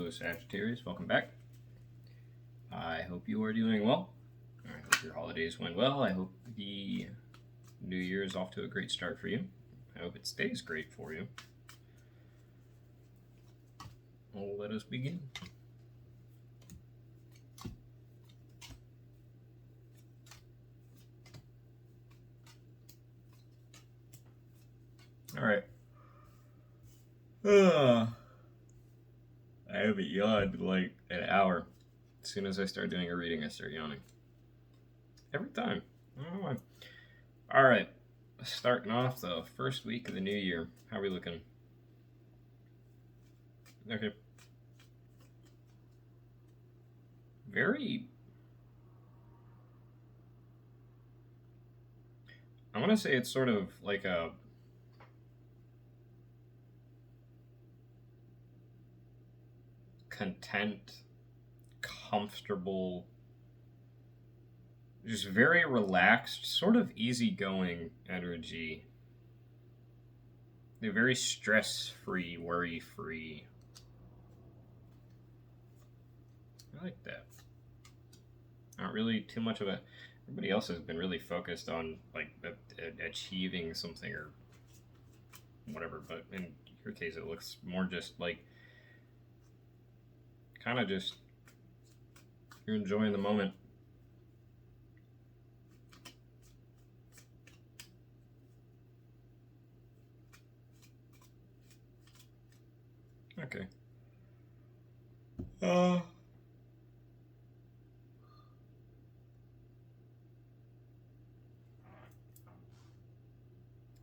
Hello, Sagittarius. Welcome back. I hope you are doing well. I hope your holidays went well. I hope the new year is off to a great start for you. I hope it stays great for you. Well, let us begin. All right. I haven't yawned in like an hour. As soon as I start doing a reading, I start yawning. Every time. I don't know why. All right. Starting off the first week of the new year. How are we looking? Okay. I want to say it's sort of like a content, comfortable, just very relaxed, sort of easygoing energy. They're very stress-free, worry-free. I like that. Not really too much of a... Everybody else has been really focused on like achieving something or whatever, but in your case it looks more just like kind of just you're enjoying the moment. Okay.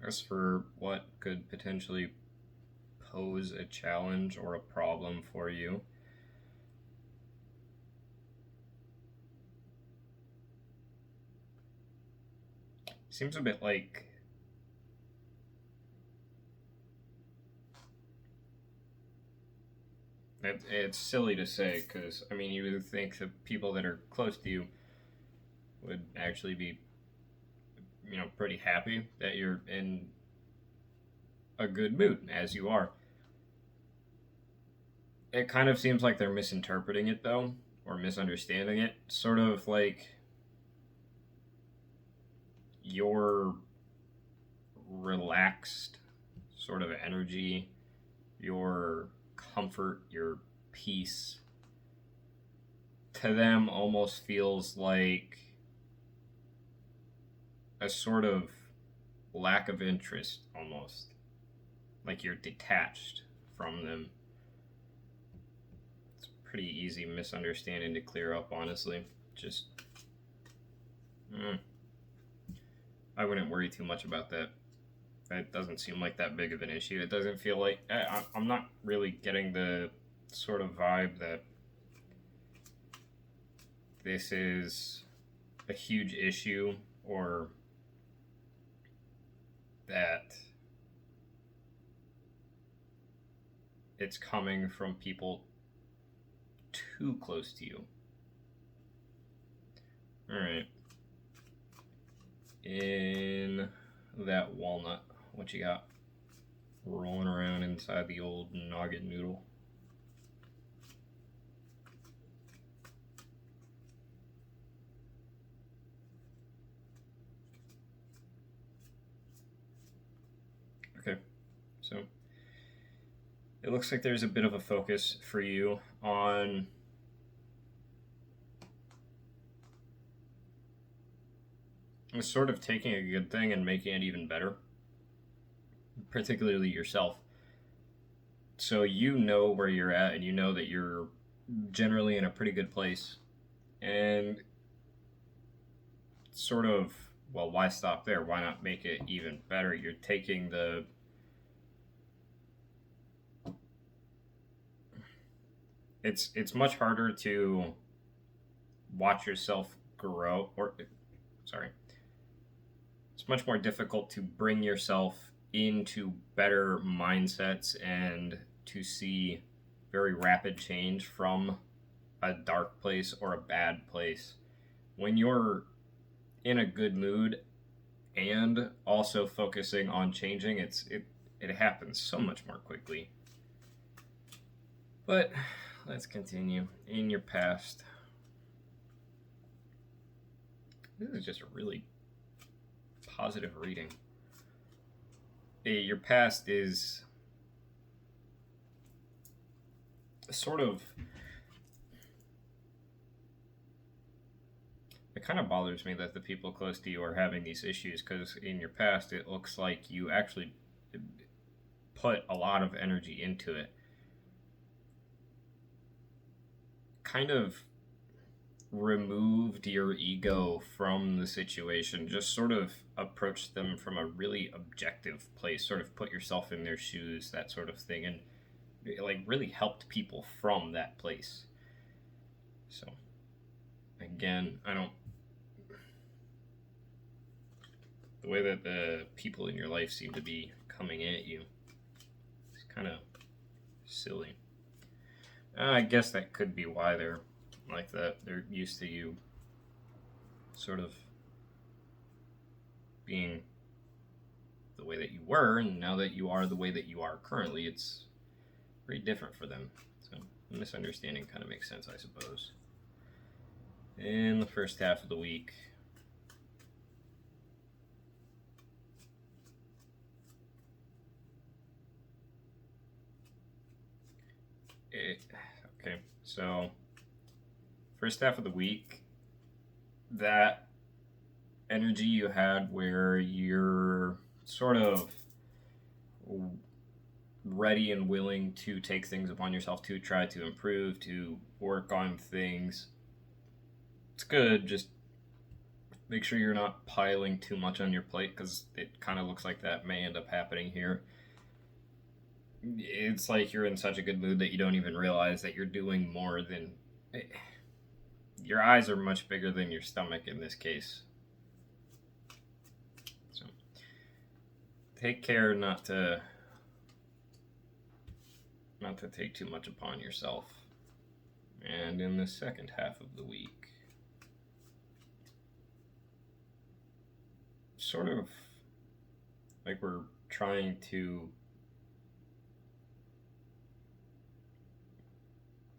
As for what could potentially pose a challenge or a problem for you, seems a bit like it's silly to say, because I mean you would think the people that are close to you would actually be, you know, pretty happy that you're in a good mood as you are. It kind of seems like they're misinterpreting it though, or misunderstanding it. Sort of like your relaxed sort of energy, your comfort, your peace, to them almost feels like a sort of lack of interest, almost. Like you're detached from them. It's a pretty easy misunderstanding to clear up, honestly. Just... I wouldn't worry too much about that. It doesn't seem like that big of an issue. It doesn't feel like... I'm not really getting the sort of vibe that this is a huge issue or that it's coming from people too close to you. Alright. In that walnut, what you got rolling around inside the old noggin noodle? Okay, so it looks like there's a bit of a focus for you on sort of taking a good thing and making it even better, particularly yourself. So you know where you're at and you know that you're generally in a pretty good place, and sort of, well, why stop there? Why not make it even better? You're taking the... It's much harder to watch yourself grow, or sorry, it's much more difficult to bring yourself into better mindsets and to see very rapid change from a dark place or a bad place. When you're in a good mood and also focusing on changing, it happens so much more quickly. But let's continue. In your past, this is just a really positive reading. Your past is sort of, it kind of bothers me that the people close to you are having these issues, because in your past it looks like you actually put a lot of energy into it. Kind of removed your ego from the situation, just sort of approached them from a really objective place, sort of put yourself in their shoes, that sort of thing, and like really helped people from that place. So again, I don't, the way that the people in your life seem to be coming at you, it's kind of silly. I guess that could be why they're like that. They're used to you sort of being the way that you were, and now that you are the way that you are currently, it's pretty different for them. So the misunderstanding kind of makes sense, I suppose. In the first half of the week, okay, so first half of the week, that energy you had where you're sort of ready and willing to take things upon yourself, to try to improve, to work on things, it's good. Just make sure you're not piling too much on your plate, because it kind of looks like that may end up happening here. It's like you're in such a good mood that you don't even realize that you're doing more than. Your eyes are much bigger than your stomach in this case. So take care not to take too much upon yourself. And in the second half of the week, sort of like we're trying to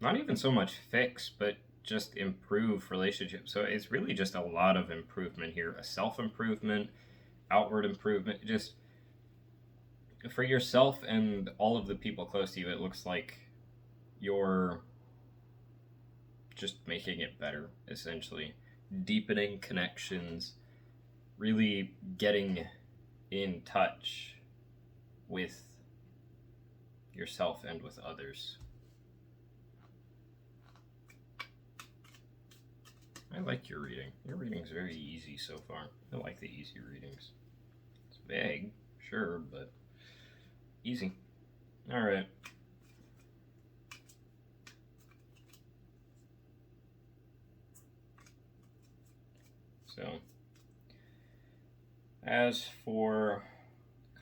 not even so much fix, but just improve relationships. So it's really just a lot of improvement here, a self-improvement, outward improvement, just for yourself and all of the people close to you. It looks like you're just making it better, essentially deepening connections, really getting in touch with yourself and with others. I like your reading. Your reading's very easy so far. I like the easy readings. It's vague, sure, but easy. All right. So, as for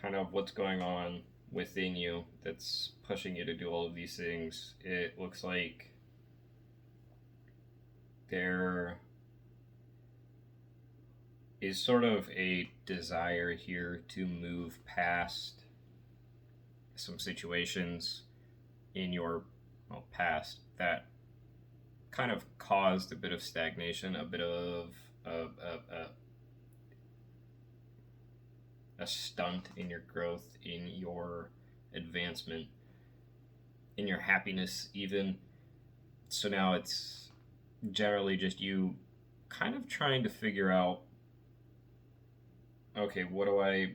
kind of what's going on within you that's pushing you to do all of these things, it looks like there is sort of a desire here to move past some situations in your past that kind of caused a bit of stagnation, a bit of a stunt in your growth, in your advancement, in your happiness, even. So now it's generally just you kind of trying to figure out, okay, what do I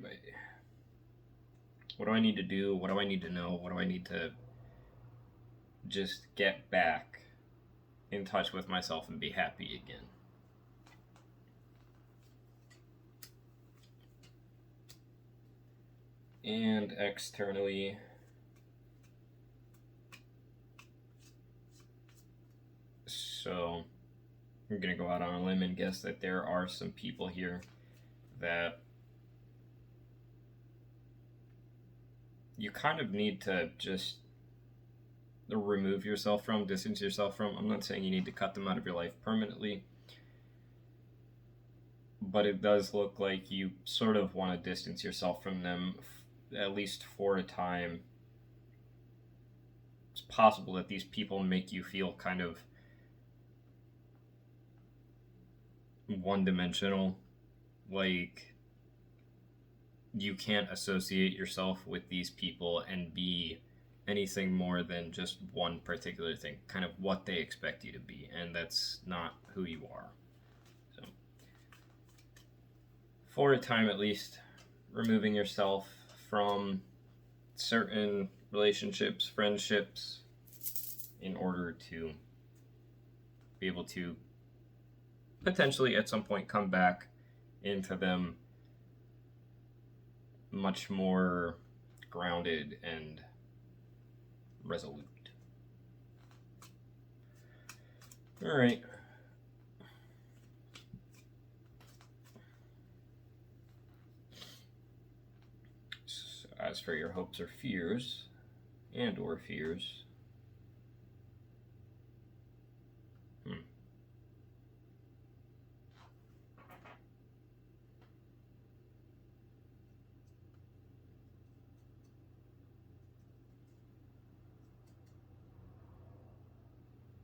need to do? What do I need to know? What do I need to just get back in touch with myself and be happy again? And externally, so I'm going to go out on a limb and guess that there are some people here that you kind of need to just remove yourself from, distance yourself from. I'm not saying you need to cut them out of your life permanently, but it does look like you sort of want to distance yourself from them, at least for a time, it's possible that these people make you feel kind of one-dimensional, like you can't associate yourself with these people and be anything more than just one particular thing, kind of what they expect you to be, and that's not who you are. So, for a time at least, removing yourself from certain relationships, friendships, in order to be able to potentially at some point come back into them much more grounded and resolute. All right. So as for your hopes or fears, and/or fears,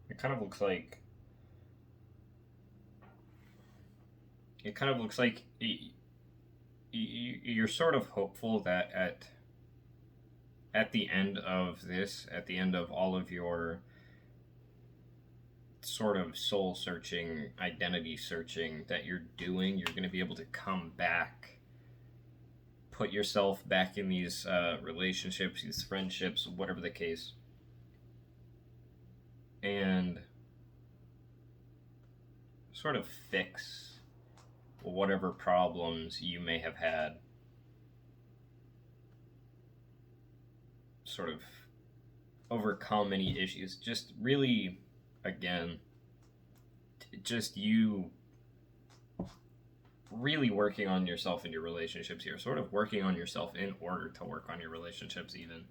it kind of looks like you're sort of hopeful that at the end of this, at the end of all of your sort of soul searching, identity searching that you're doing, you're going to be able to come back, put yourself back in these relationships, these friendships, whatever the case, and sort of fix whatever problems you may have had, sort of overcome any issues. Just really, again, just you really working on yourself and your relationships here, sort of working on yourself in order to work on your relationships even.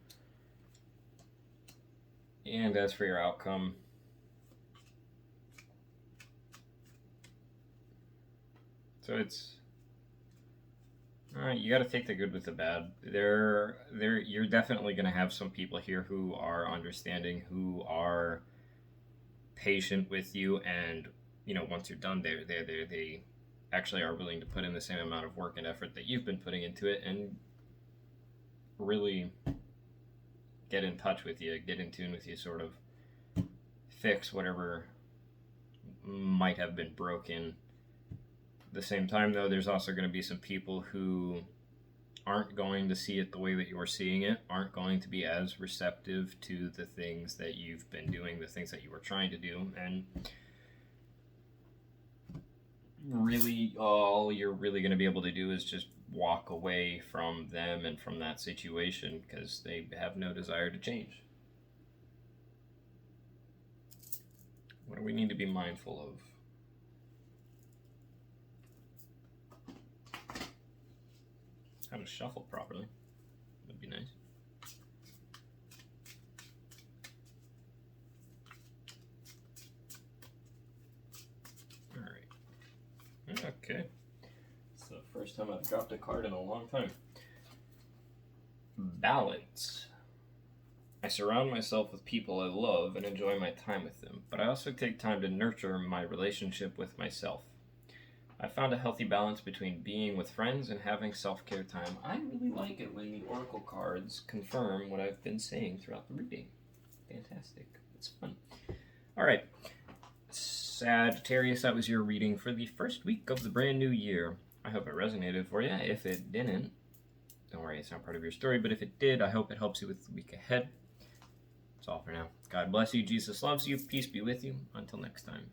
And as for your outcome, so it's you got to take the good with the bad. You're definitely going to have some people here who are understanding, who are patient with you, and once you're done, they actually are willing to put in the same amount of work and effort that you've been putting into it, and really get in touch with you, get in tune with you, sort of fix whatever might have been broken. At the same time, though, there's also going to be some people who aren't going to see it the way that you're seeing it, aren't going to be as receptive to the things that you've been doing, the things that you were trying to do, and really all you're really going to be able to do is just walk away from them and from that situation because they have no desire to change. What do we need to be mindful of? How to shuffle properly would be nice. All right. Okay. It's the first time I've dropped a card in a long time. Balance. I surround myself with people I love and enjoy my time with them, but I also take time to nurture my relationship with myself. I found a healthy balance between being with friends and having self-care time. I really like it when the oracle cards confirm what I've been saying throughout the reading. Fantastic. It's fun. All right. Sagittarius, that was your reading for the first week of the brand new year. I hope it resonated for you. If it didn't, don't worry, it's not part of your story, but if it did, I hope it helps you with the week ahead. That's all for now. God bless you. Jesus loves you. Peace be with you. Until next time.